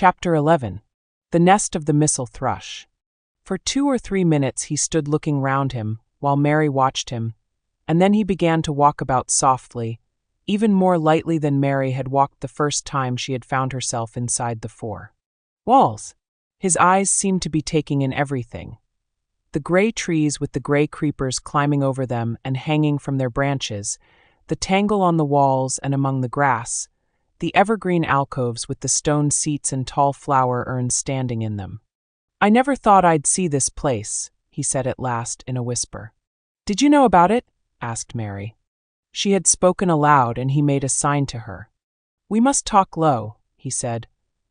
Chapter 11. The Nest of the Missel Thrush. For 2 or 3 minutes he stood looking round him, while Mary watched him, and then he began to walk about softly, even more lightly than Mary had walked the first time she had found herself inside the 4 walls. His eyes seemed to be taking in everything. The gray trees with the gray creepers climbing over them and hanging from their branches, the tangle on the walls and among the grass, the evergreen alcoves with the stone seats and tall flower urns standing in them. "I never thought I'd see this place," he said at last in a whisper. "Did you know about it?" asked Mary. She had spoken aloud and he made a sign to her. "We must talk low," he said,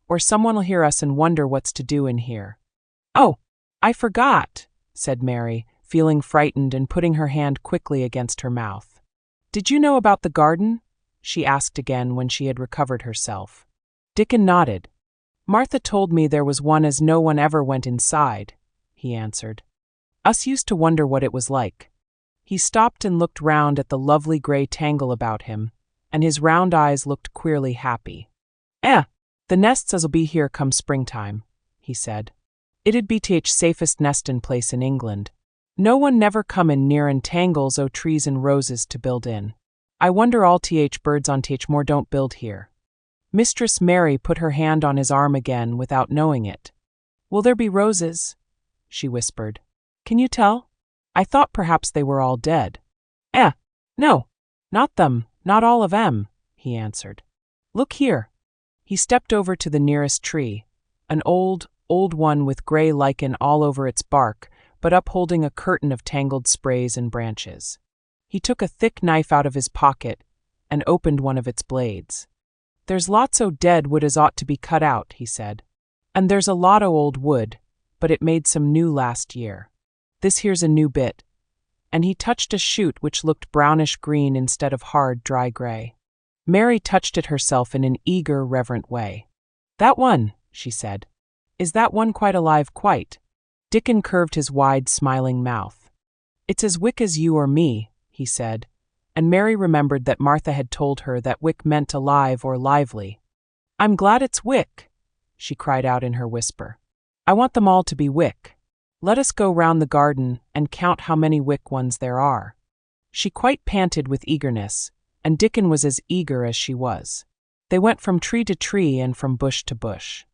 "or someone'll hear us and wonder what's to do in here." "Oh, I forgot," said Mary, feeling frightened and putting her hand quickly against her mouth. "Did you know about the garden?" she asked again when she had recovered herself. Dickon nodded. "Martha told me there was one as no one ever went inside," he answered. "Us used to wonder what it was like." He stopped and looked round at the lovely gray tangle about him, and his round eyes looked queerly happy. The nests as'll be here come springtime," he said. "It'd be th safest nestin' place in England. No one never comin' near'n tangles o' trees and roses to build in. I wonder all th birds on th moor don't build here." Mistress Mary put her hand on his arm again without knowing it. "Will there be roses?" she whispered. "Can you tell? I thought perhaps they were all dead." No, not them, not all of 'em," he answered. "Look here." He stepped over to the nearest tree, an old one with gray lichen all over its bark, but upholding a curtain of tangled sprays and branches. He took a thick knife out of his pocket and opened one of its blades. "There's lots o' dead wood as ought to be cut out," he said. "And there's a lot o' old wood, but it made some new last year. This here's a new bit." And he touched a shoot which looked brownish green instead of hard, dry gray. Mary touched it herself in an eager, reverent way. "That one," she said. "Is that one quite alive, quite?" Dickon curved his wide, smiling mouth. "It's as wick as you or me," he said, and Mary remembered that Martha had told her that wick meant alive or lively. "I'm glad it's wick," she cried out in her whisper. "I want them all to be wick. Let us go round the garden and count how many wick ones there are." She quite panted with eagerness, and Dickon was as eager as she was. They went from tree to tree and from bush to bush.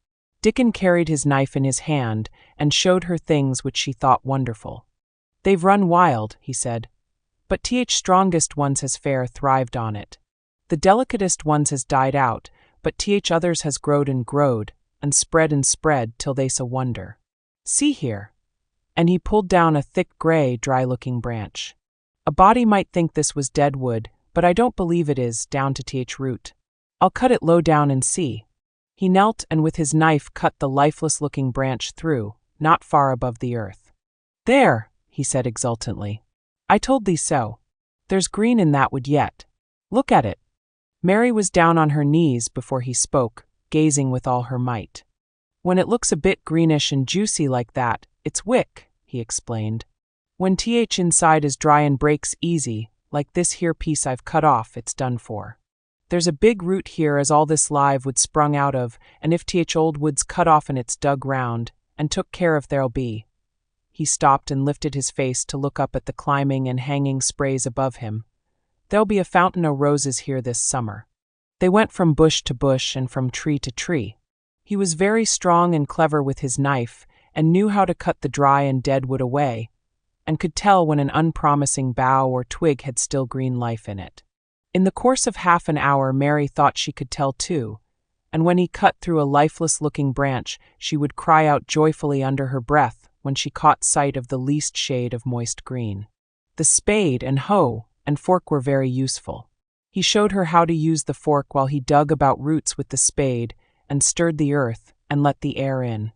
Dickon carried his knife in his hand and showed her things which she thought wonderful. "They've run wild," he said, "but th strongest ones has fair thrived on it. The delicatest ones has died out, but th others has growed and spread till they's a wonder. See here." And he pulled down a thick gray, dry-looking branch. "A body might think this was dead wood, but I don't believe it is, down to th root. I'll cut it low down and see." He knelt and with his knife cut the lifeless-looking branch through, not far above the earth. "There," he said exultantly. "I told thee so. There's green in that wood yet. Look at it." Mary was down on her knees before he spoke, gazing with all her might. "When it looks a bit greenish and juicy like that, it's wick," he explained. "When th inside is dry and breaks easy, like this here piece I've cut off, it's done for. There's a big root here as all this live wood sprung out of, and if th old wood's cut off and it's dug round, and took care of there'll be." He stopped and lifted his face to look up at the climbing and hanging sprays above him. "There'll be a fountain o' roses here this summer." They went from bush to bush and from tree to tree. He was very strong and clever with his knife, and knew how to cut the dry and dead wood away, and could tell when an unpromising bough or twig had still green life in it. In the course of half an hour Mary thought she could tell too, and when he cut through a lifeless-looking branch she would cry out joyfully under her breath when she caught sight of the least shade of moist green. The spade and hoe and fork were very useful. He showed her how to use the fork while he dug about roots with the spade and stirred the earth and let the air in.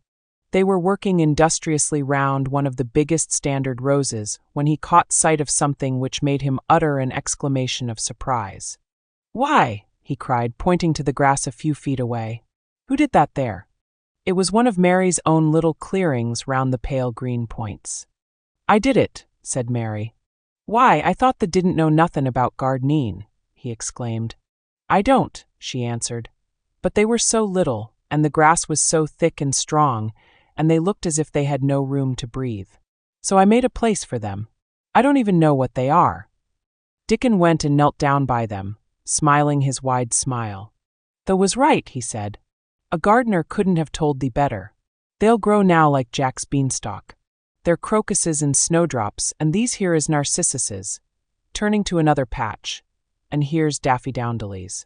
They were working industriously round one of the biggest standard roses when he caught sight of something which made him utter an exclamation of surprise. "Why," he cried, pointing to the grass a few feet away. "Who did that there?" It was one of Mary's own little clearings round the pale green points. "I did it," said Mary. "Why, I thought thee didn't know nothin' about gardening," he exclaimed. "I don't," she answered. "But they were so little, and the grass was so thick and strong, and they looked as if they had no room to breathe. So I made a place for them. I don't even know what they are. Dickon went and knelt down by them, smiling his wide smile. "Thou was right," he said. "A gardener couldn't have told thee better. They'll grow now like Jack's beanstalk. They're crocuses and snowdrops, and these here is narcissuses," turning to another patch, "and here's daffodillies.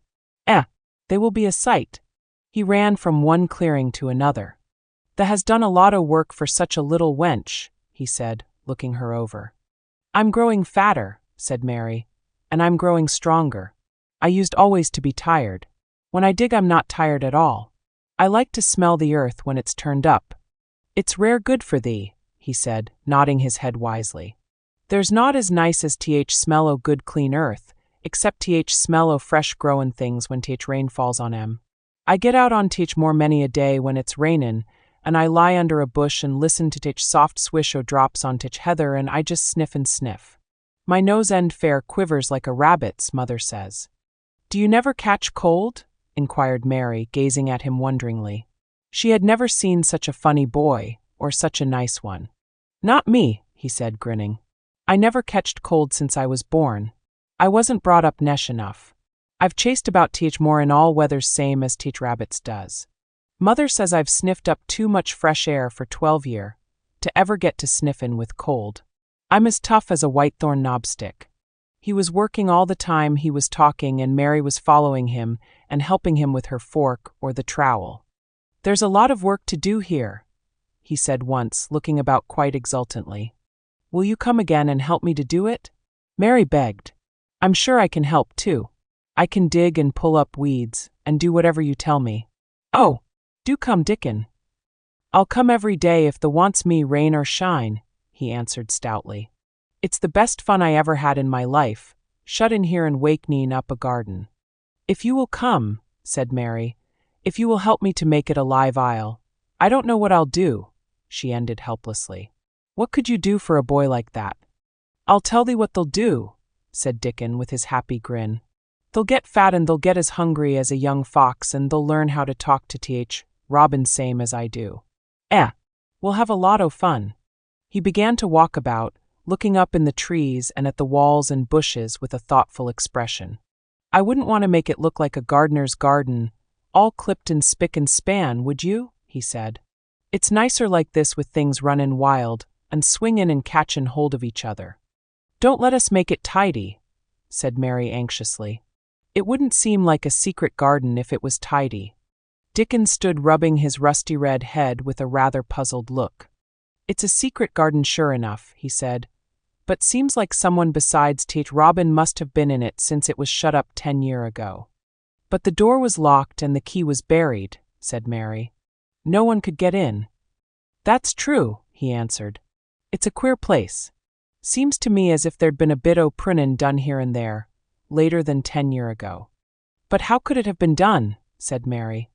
They will be a sight." He ran from one clearing to another. "Tha has done a lot o' work for such a little wench," he said, looking her over. "I'm growing fatter," said Mary, "and I'm growing stronger. I used always to be tired. When I dig I'm not tired at all. I like to smell the earth when it's turned up. It's rare good for thee," he said, nodding his head wisely. "There's not as nice as smell o' good clean earth, except smell o' fresh growin' things when rain falls on 'em. I get out on more many a day when it's rainin', and I lie under a bush and listen to soft swish o' drops on heather, and I just sniff and sniff. My nose end fair quivers like a rabbit's, mother says." "Do you never catch cold?" inquired Mary, gazing at him wonderingly. She had never seen such a funny boy, or such a nice one. "Not me," he said, grinning. "I never catched cold since I was born. I wasn't brought up nesh enough. I've chased about more in all weathers same as rabbits does. Mother says I've sniffed up too much fresh air for 12 year, to ever get to sniffin' with cold. I'm as tough as a whitethorn knobstick." He was working all the time he was talking, and Mary was following him and helping him with her fork or the trowel. "There's a lot of work to do here," he said once, looking about quite exultantly. "Will you come again and help me to do it?" Mary begged. "I'm sure I can help too. I can dig and pull up weeds, and do whatever you tell me." "Oh, do come, Dickon." "I'll come every day if the wants me, rain or shine," he answered stoutly. "It's the best fun I ever had in my life, shut in here and wakening up a garden." "If you will come," said Mary, "if you will help me to make it a live I don't know what I'll do," she ended helplessly. "What could you do for a boy like that?" "I'll tell thee what they'll do," said Dickon with his happy grin. "They'll get fat and they'll get as hungry as a young fox, and they'll learn how to talk to Robin same as I do. We'll have a lot o' fun." He began to walk about, looking up in the trees and at the walls and bushes with a thoughtful expression. "I wouldn't want to make it look like a gardener's garden, all clipped and spick and span, would you?" he said. "It's nicer like this with things runnin' wild and swingin' and catchin' hold of each other." "Don't let us make it tidy," said Mary anxiously. "It wouldn't seem like a secret garden if it was tidy." Dickon stood rubbing his rusty red head with a rather puzzled look. "It's a secret garden sure enough," he said, "but seems like someone besides Robin must have been in it since it was shut up 10 year ago." "But the door was locked and the key was buried," said Mary. "No one could get in." "That's true," he answered. "It's a queer place. Seems to me as if there'd been a bit o' prunin' done here and there, later than 10 year ago." "But how could it have been done?" said Mary.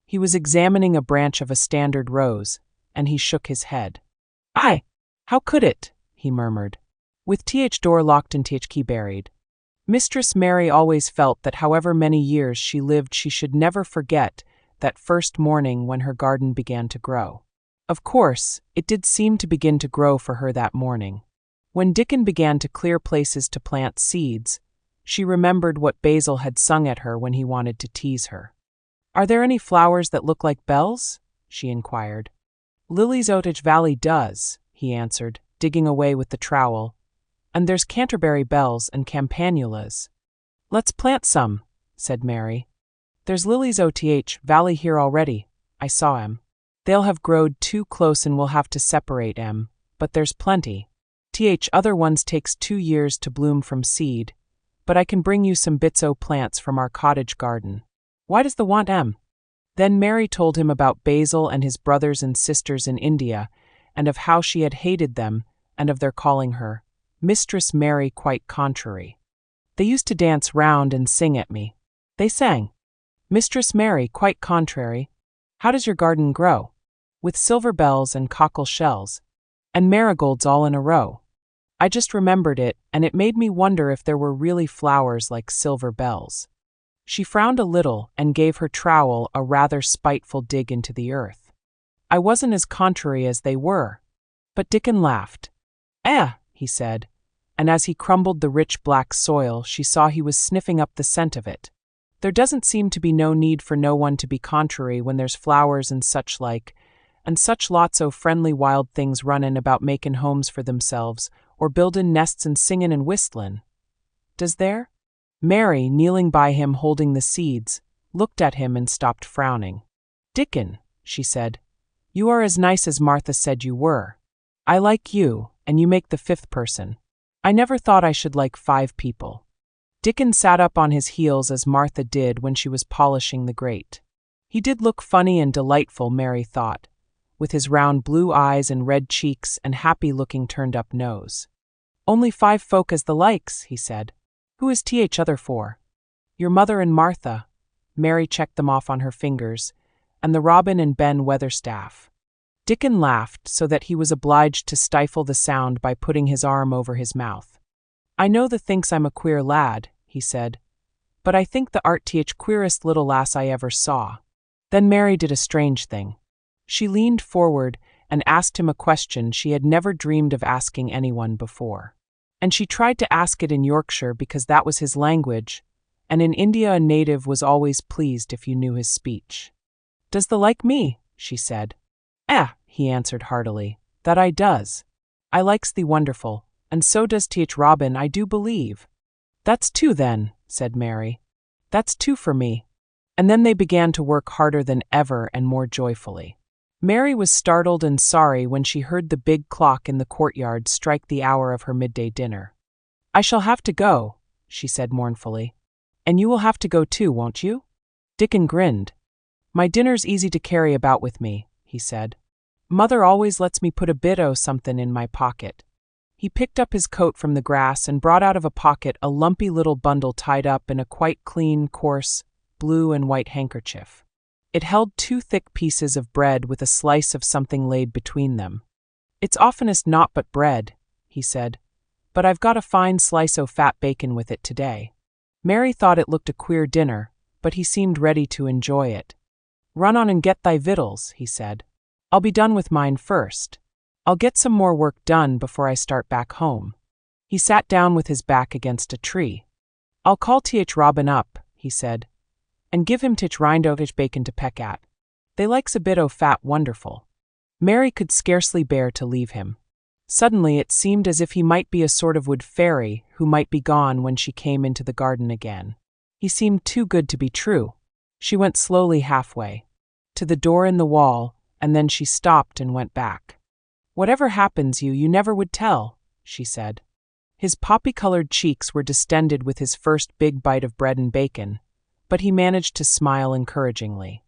He was examining a branch of a standard rose, and he shook his head. How could it?" he murmured. "With door locked and key buried." Mistress Mary always felt that however many years she lived she should never forget that first morning when her garden began to grow. Of course, it did seem to begin to grow for her that morning. When Dickon began to clear places to plant seeds, she remembered what Basil had sung at her when he wanted to tease her. "Are there any flowers that look like bells?" she inquired. "Lilies Otage Valley does," he answered, digging away with the trowel, "and there's Canterbury bells and campanulas." "Let's plant some," said Mary. "There's lilies Oth Valley here already, I saw 'em. They'll have growed too close and we'll have to separate 'em, but there's plenty. Other ones takes 2 years to bloom from seed, but I can bring you some bits o' plants from our cottage garden. Why does the want 'em?" Then Mary told him about Basil and his brothers and sisters in India, and of how she had hated them, and of their calling her Mistress Mary quite contrary. "They used to dance round and sing at me. They sang, 'Mistress Mary quite contrary, how does your garden grow? With silver bells and cockle shells, and marigolds all in a row.' I just remembered it, and it made me wonder if there were really flowers like silver bells." She frowned a little and gave her trowel a rather spiteful dig into the earth. I wasn't as contrary as they were. But Dickon laughed. He said, and as he crumbled the rich black soil, she saw he was sniffing up the scent of it. There doesn't seem to be no need for no one to be contrary when there's flowers and such like, and such lots o' friendly wild things runnin' about makin' homes for themselves, or buildin' nests and singin' and whistlin'. Does there? Mary, kneeling by him holding the seeds, looked at him and stopped frowning. Dickon, she said, you are as nice as Martha said you were. I like you, and you make the fifth person. I never thought I should like 5 people. Dickon sat up on his heels as Martha did when she was polishing the grate. He did look funny and delightful, Mary thought, with his round blue eyes and red cheeks and happy-looking turned-up nose. Only 5 folk as the likes, he said. Who is t'other for? Your mother and Martha. Mary checked them off on her fingers, and the Robin and Ben Weatherstaff. Dickon laughed so that he was obliged to stifle the sound by putting his arm over his mouth. I know the thinks I'm a queer lad, he said, but I think the art queerest little lass I ever saw. Then Mary did a strange thing. She leaned forward and asked him a question she had never dreamed of asking anyone before. And she tried to ask it in Yorkshire because that was his language, and in India a native was always pleased if you knew his speech. Does thee like me? She said. He answered heartily, that I does. I likes thee wonderful, and so does Robin, I do believe. That's 2 then, said Mary. That's 2 for me. And then they began to work harder than ever and more joyfully. Mary was startled and sorry when she heard the big clock in the courtyard strike the hour of her midday dinner. I shall have to go, she said mournfully. And you will have to go too, won't you? Dickon grinned. My dinner's easy to carry about with me, he said. Mother always lets me put a bit o' something in my pocket. He picked up his coat from the grass and brought out of a pocket a lumpy little bundle tied up in a quite clean, coarse, blue and white handkerchief. It held 2 thick pieces of bread with a slice of something laid between them. It's oftenest naught but bread, he said, but I've got a fine slice o' fat bacon with it today. Mary thought it looked a queer dinner, but he seemed ready to enjoy it. Run on and get thy victuals, he said. I'll be done with mine first. I'll get some more work done before I start back home. He sat down with his back against a tree. I'll call Robin up, he said, and give him rind o' bacon to peck at. They likes a bit o' fat wonderful. Mary could scarcely bear to leave him. Suddenly it seemed as if he might be a sort of wood fairy who might be gone when she came into the garden again. He seemed too good to be true. She went slowly halfway to the door in the wall, and then she stopped and went back. Whatever happens you never would tell, she said. His poppy-colored cheeks were distended with his first big bite of bread and bacon, but he managed to smile encouragingly.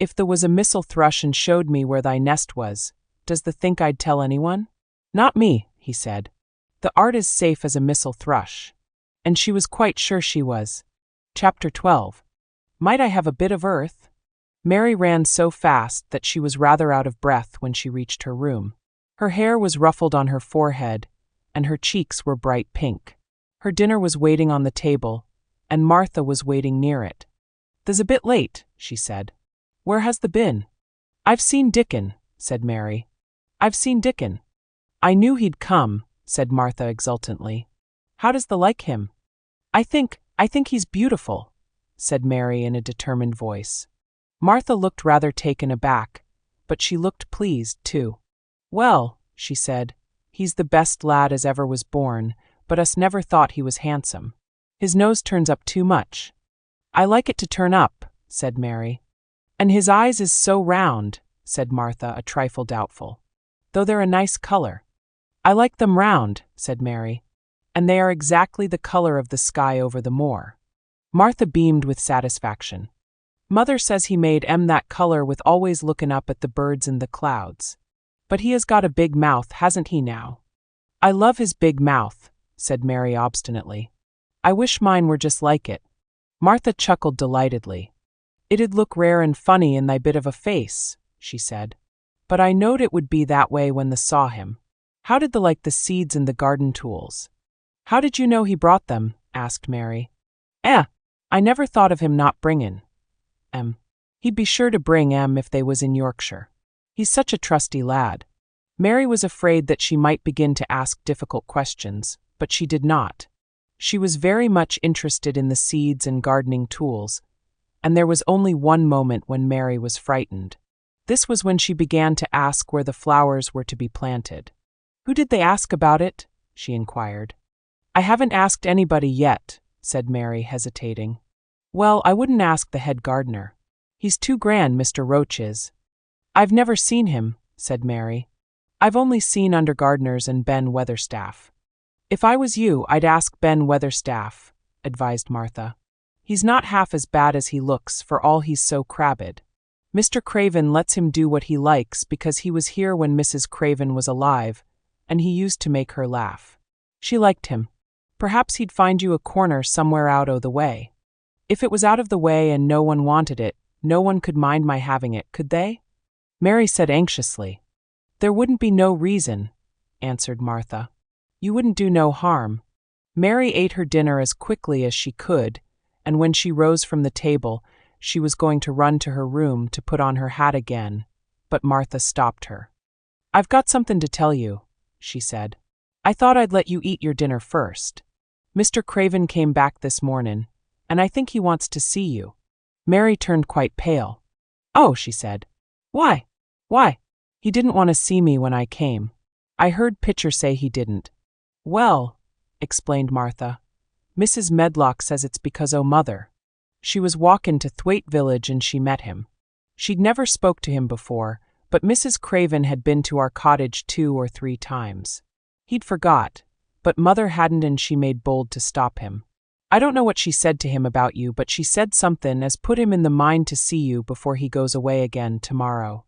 If there was a missel thrush and showed me where thy nest was, does thee think I'd tell anyone? Not me, he said. The art is safe as a missel thrush. And she was quite sure she was. Chapter 12. Might I have a bit of earth? Mary ran so fast that she was rather out of breath when she reached her room. Her hair was ruffled on her forehead, and her cheeks were bright pink. Her dinner was waiting on the table, and Martha was waiting near it. "Th's a bit late," she said. "Where has thee been?" "I've seen Dickon," said Mary. "I've seen Dickon." "I knew he'd come," said Martha exultantly. "How does thee like him?" I think he's beautiful," said Mary in a determined voice. Martha looked rather taken aback, but she looked pleased, too. "Well," she said, "he's the best lad as ever was born, but us never thought he was handsome. His nose turns up too much." "I like it to turn up," said Mary. "And his eyes is so round," said Martha, a trifle doubtful. "Though they're a nice color." "I like them round," said Mary. "And they are exactly the color of the sky over the moor." Martha beamed with satisfaction. "Mother says he made that color with always lookin' up at the birds in the clouds. But he has got a big mouth, hasn't he now?" "I love his big mouth," said Mary obstinately. "I wish mine were just like it." Martha chuckled delightedly. "It'd look rare and funny in thy bit of a face," she said. "But I knowed it would be that way when thee saw him. How did thee like the seeds and the garden tools?" "How did you know he brought them?" asked Mary. I never thought of him not bringin' 'em. He'd be sure to bring 'em if they was in Yorkshire. He's such a trusty lad." Mary was afraid that she might begin to ask difficult questions, but she did not. She was very much interested in the seeds and gardening tools, and there was only one moment when Mary was frightened. This was when she began to ask where the flowers were to be planted. "Who did they ask about it?" she inquired. "I haven't asked anybody yet," said Mary, hesitating. "Well, I wouldn't ask the head gardener. He's too grand, Mr. Roach is." "I've never seen him," said Mary. "I've only seen under gardeners and Ben Weatherstaff." "If I was you, I'd ask Ben Weatherstaff," advised Martha. "He's not half as bad as he looks, for all he's so crabbed. Mr. Craven lets him do what he likes because he was here when Mrs. Craven was alive, and he used to make her laugh. She liked him. Perhaps he'd find you a corner somewhere out o' the way." "If it was out of the way and no one wanted it, no one could mind my having it, could they?" Mary said anxiously. "There wouldn't be no reason," answered Martha. "You wouldn't do no harm." Mary ate her dinner as quickly as she could, and when she rose from the table, she was going to run to her room to put on her hat again, but Martha stopped her. "I've got something to tell you," she said. "I thought I'd let you eat your dinner first. Mr. Craven came back this mornin', and I think he wants to see you." Mary turned quite pale. "Oh," she said. "Why? Why? He didn't want to see me when I came. I heard Pitcher say he didn't." "Well," explained Martha, "Mrs. Medlock says it's because o' mother. She was walkin' to Thwaite village and she met him. She'd never spoke to him before, but Mrs. Craven had been to our cottage 2 or 3 times. He'd forgot, but mother hadn't, and she made bold to stop him. I don't know what she said to him about you, but she said somethin' as put him in the mind to see you before he goes away again tomorrow."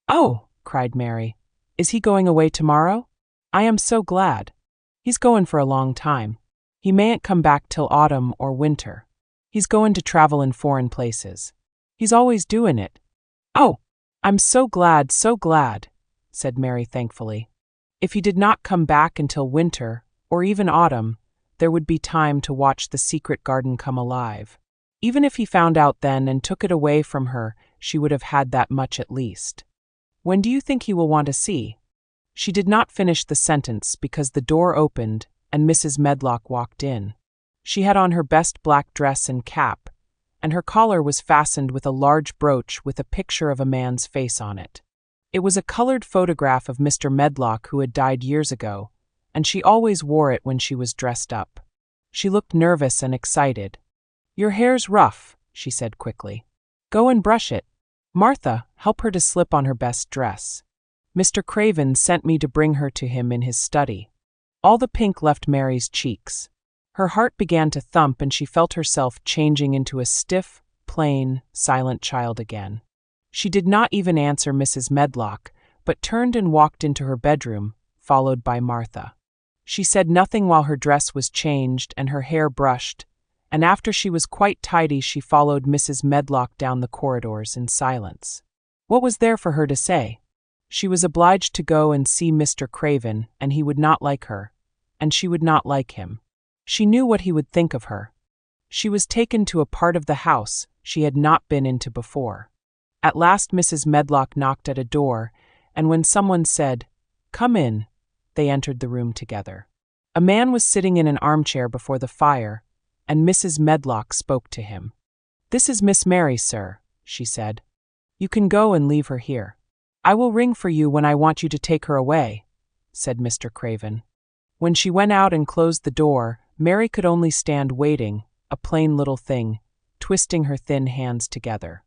"Oh," cried Mary. "Is he going away tomorrow? I am so glad. He's goin' for a long time. He mayn't come back till autumn or winter. He's goin' to travel in foreign places. He's always doin' it." "Oh, I'm so glad, said Mary thankfully. If he did not come back until winter, or even autumn, there would be time to watch the secret garden come alive. Even if he found out then and took it away from her, she would have had that much at least. "When do you think he will want to see?" She did not finish the sentence because the door opened and Mrs. Medlock walked in. She had on her best black dress and cap, and her collar was fastened with a large brooch with a picture of a man's face on it. It was a colored photograph of Mr. Medlock who had died years ago, and she always wore it when she was dressed up. She looked nervous and excited. "Your hair's rough," she said quickly. "Go and brush it. Martha, help her to slip on her best dress. Mr. Craven sent me to bring her to him in his study." All the pink left Mary's cheeks. Her heart began to thump and she felt herself changing into a stiff, plain, silent child again. She did not even answer Mrs. Medlock, but turned and walked into her bedroom, followed by Martha. She said nothing while her dress was changed and her hair brushed, and after she was quite tidy she followed Mrs. Medlock down the corridors in silence. What was there for her to say? She was obliged to go and see Mr. Craven, and he would not like her, and she would not like him. She knew what he would think of her. She was taken to a part of the house she had not been into before. At last Mrs. Medlock knocked at a door, and when someone said, "Come in," they entered the room together. A man was sitting in an armchair before the fire, and Mrs. Medlock spoke to him. "This is Miss Mary, sir," she said. "You can go and leave her here." "I will ring for you when I want you to take her away," said Mr. Craven. When she went out and closed the door, Mary could only stand waiting, a plain little thing, twisting her thin hands together.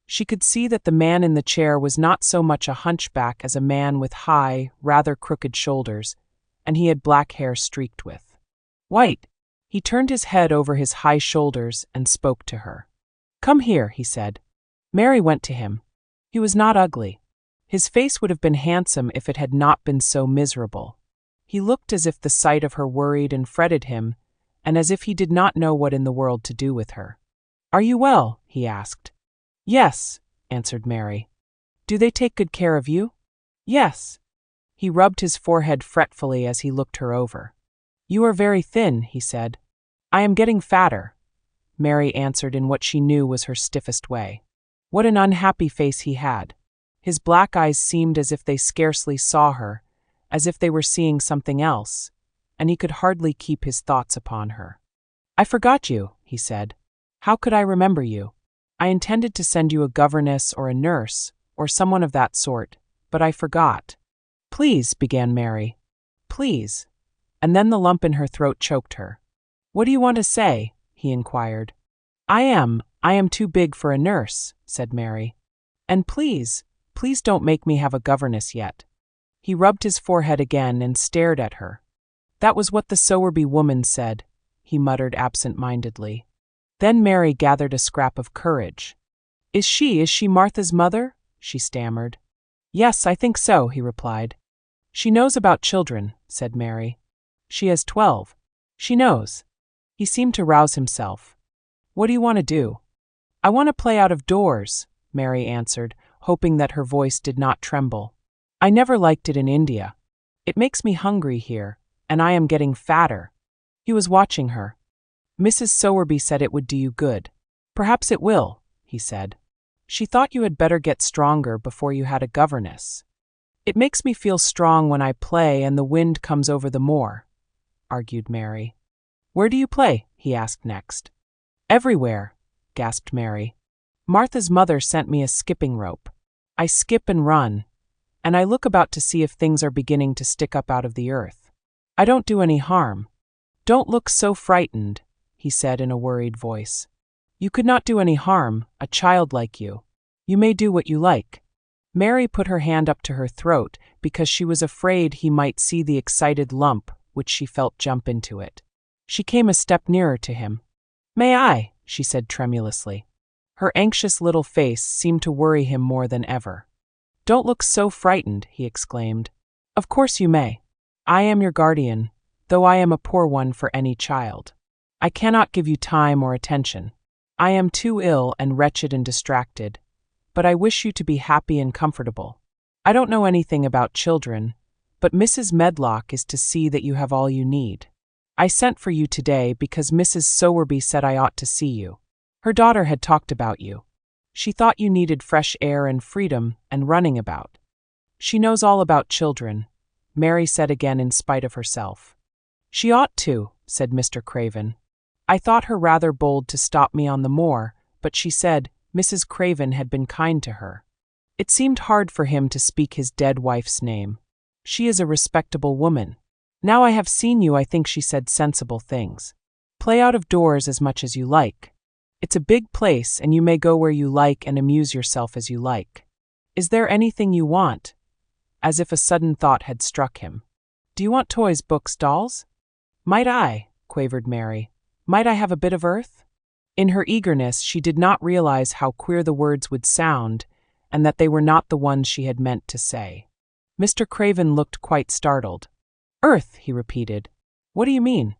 She could see that the man in the chair was not so much a hunchback as a man with high, rather crooked shoulders, and he had black hair streaked with white. He turned his head over his high shoulders and spoke to her. "Come here," he said. Mary went to him. He was not ugly. His face would have been handsome if it had not been so miserable. He looked as if the sight of her worried and fretted him, and as if he did not know what in the world to do with her. "Are you well?" he asked. "Yes," answered Mary. "Do they take good care of you?" "Yes." He rubbed his forehead fretfully as he looked her over. "You are very thin," he said. "I am getting fatter. Mary answered in what she knew was her stiffest way. What an unhappy face he had. His black eyes seemed as if they scarcely saw her, as if they were seeing something else, and he could hardly keep his thoughts upon her. I forgot you, he said. How could I remember you? I intended to send you a governess or a nurse, or someone of that sort, but I forgot. Please, began Mary. Please. And then the lump in her throat choked her. What do you want to say? He inquired. I am too big for a nurse, said Mary. And please don't make me have a governess yet. He rubbed his forehead again and stared at her. That was what the Sowerby woman said, he muttered absent-mindedly. Then Mary gathered a scrap of courage. Is she Martha's mother? She stammered. Yes, I think so, he replied. She knows about children, said Mary. She has 12. She knows. He seemed to rouse himself. What do you want to do? I want to play out of doors, Mary answered, hoping that her voice did not tremble. I never liked it in India. It makes me hungry here, and I am getting fatter. He was watching her. Mrs. Sowerby said it would do you good. Perhaps it will, he said. She thought you had better get stronger before you had a governess. It makes me feel strong when I play and the wind comes over the moor, argued Mary. Where do you play? He asked next. Everywhere, gasped Mary. Martha's mother sent me a skipping rope. I skip and run, and I look about to see if things are beginning to stick up out of the earth. I don't do any harm. Don't look so frightened, he said in a worried voice. You could not do any harm, a child like you. You may do what you like. Mary put her hand up to her throat because she was afraid he might see the excited lump which she felt jump into it. She came a step nearer to him. May I? She said tremulously. Her anxious little face seemed to worry him more than ever. Don't look so frightened, he exclaimed. Of course you may. I am your guardian, though I am a poor one for any child. I cannot give you time or attention. I am too ill and wretched and distracted, but I wish you to be happy and comfortable. I don't know anything about children, but Mrs. Medlock is to see that you have all you need. I sent for you today because Mrs. Sowerby said I ought to see you. Her daughter had talked about you. She thought you needed fresh air and freedom and running about. She knows all about children, Mary said again in spite of herself. She ought to, said Mr. Craven. I thought her rather bold to stop me on the moor, but she said Mrs. Craven had been kind to her. It seemed hard for him to speak his dead wife's name. She is a respectable woman. Now I have seen you, I think she said sensible things. Play out of doors as much as you like. It's a big place and you may go where you like and amuse yourself as you like. Is there anything you want? As if a sudden thought had struck him. Do you want toys, books, dolls? Might I? Quavered Mary. Might I have a bit of earth? In her eagerness, she did not realize how queer the words would sound and that they were not the ones she had meant to say. Mr. Craven looked quite startled. Earth, he repeated. What do you mean?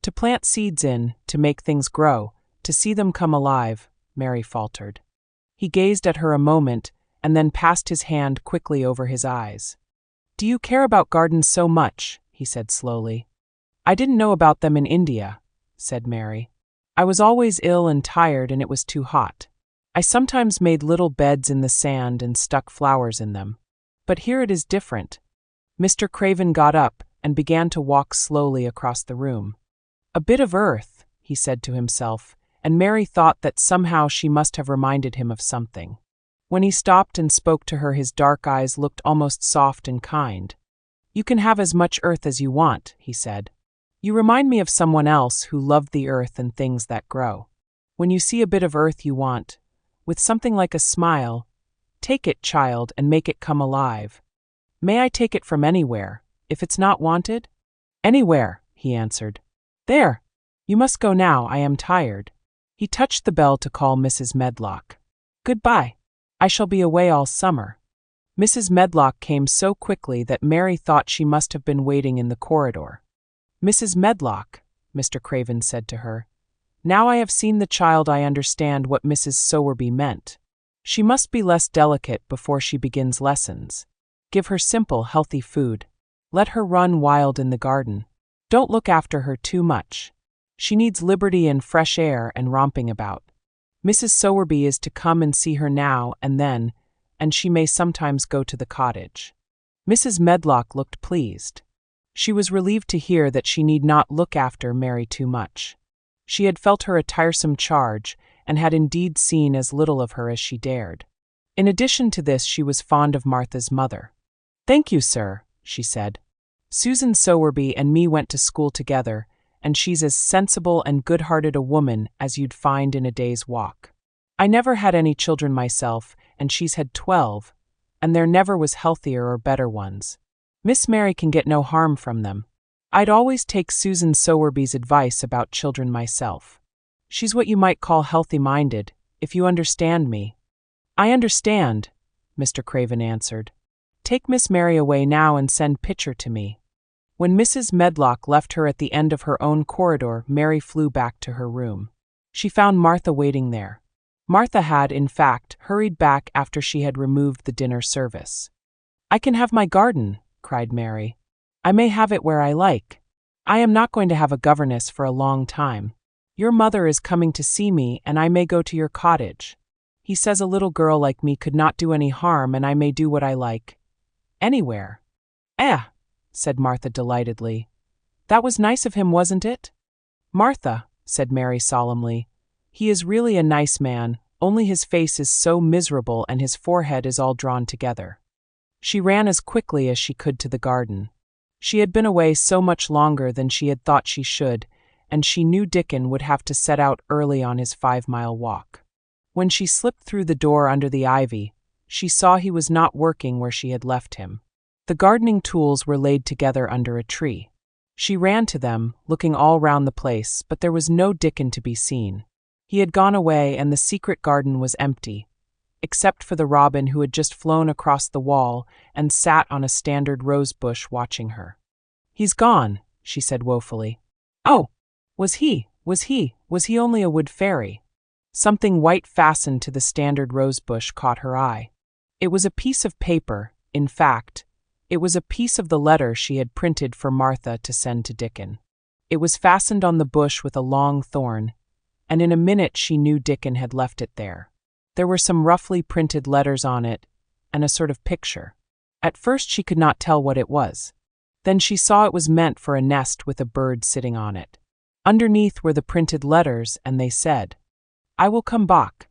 To plant seeds in, to make things grow, to see them come alive, Mary faltered. He gazed at her a moment and then passed his hand quickly over his eyes. Do you care about gardens so much? He said slowly. I didn't know about them in India, said Mary. I was always ill and tired and it was too hot. I sometimes made little beds in the sand and stuck flowers in them. But here it is different. Mr. Craven got up and began to walk slowly across the room. A bit of earth, he said to himself, and Mary thought that somehow she must have reminded him of something. When he stopped and spoke to her, his dark eyes looked almost soft and kind. You can have as much earth as you want, he said. You remind me of someone else who loved the earth and things that grow. When you see a bit of earth you want, with something like a smile, take it, child, and make it come alive. May I take it from anywhere, if it's not wanted? Anywhere, he answered. There! You must go now, I am tired. He touched the bell to call Mrs. Medlock. Goodbye. I shall be away all summer. Mrs. Medlock came so quickly that Mary thought she must have been waiting in the corridor. Mrs. Medlock, Mr. Craven said to her, now I have seen the child I understand what Mrs. Sowerby meant. She must be less delicate before she begins lessons. Give her simple, healthy food. Let her run wild in the garden. Don't look after her too much. She needs liberty and fresh air and romping about. Mrs. Sowerby is to come and see her now and then, and she may sometimes go to the cottage. Mrs. Medlock looked pleased. She was relieved to hear that she need not look after Mary too much. She had felt her a tiresome charge, and had indeed seen as little of her as she dared. In addition to this, she was fond of Martha's mother. "Thank you, sir," she said. "Susan Sowerby and me went to school together, and she's as sensible and good-hearted a woman as you'd find in a day's walk. I never had any children myself, and she's had 12, and there never was healthier or better ones. Miss Mary can get no harm from them. I'd always take Susan Sowerby's advice about children myself. She's what you might call healthy-minded, if you understand me." "I understand," Mr. Craven answered. "Take Miss Mary away now and send Pitcher to me." When Mrs. Medlock left her at the end of her own corridor, Mary flew back to her room. She found Martha waiting there. Martha had, in fact, hurried back after she had removed the dinner service. "I can have my garden," cried Mary. "I may have it where I like. I am not going to have a governess for a long time. Your mother is coming to see me, and I may go to your cottage. He says a little girl like me could not do any harm, and I may do what I like. Anywhere." "Eh," said Martha delightedly. "That was nice of him, wasn't it?" "Martha," said Mary solemnly, "he is really a nice man, only his face is so miserable and his forehead is all drawn together." She ran as quickly as she could to the garden. She had been away so much longer than she had thought she should, and she knew Dickon would have to set out early on his 5-mile walk. When she slipped through the door under the ivy, she saw he was not working where she had left him. The gardening tools were laid together under a tree. She ran to them, looking all round the place, but there was no Dickon to be seen. He had gone away, and the secret garden was empty, except for the robin who had just flown across the wall and sat on a standard rose bush watching her. "He's gone," she said woefully. "Oh, was he only a wood fairy?" Something white fastened to the standard rose bush caught her eye. It was a piece of paper. In fact, it was a piece of the letter she had printed for Martha to send to Dickon. It was fastened on the bush with a long thorn, and in a minute she knew Dickon had left it there. There were some roughly printed letters on it, and a sort of picture. At first she could not tell what it was. Then she saw it was meant for a nest with a bird sitting on it. Underneath were the printed letters, and they said, "I will come back.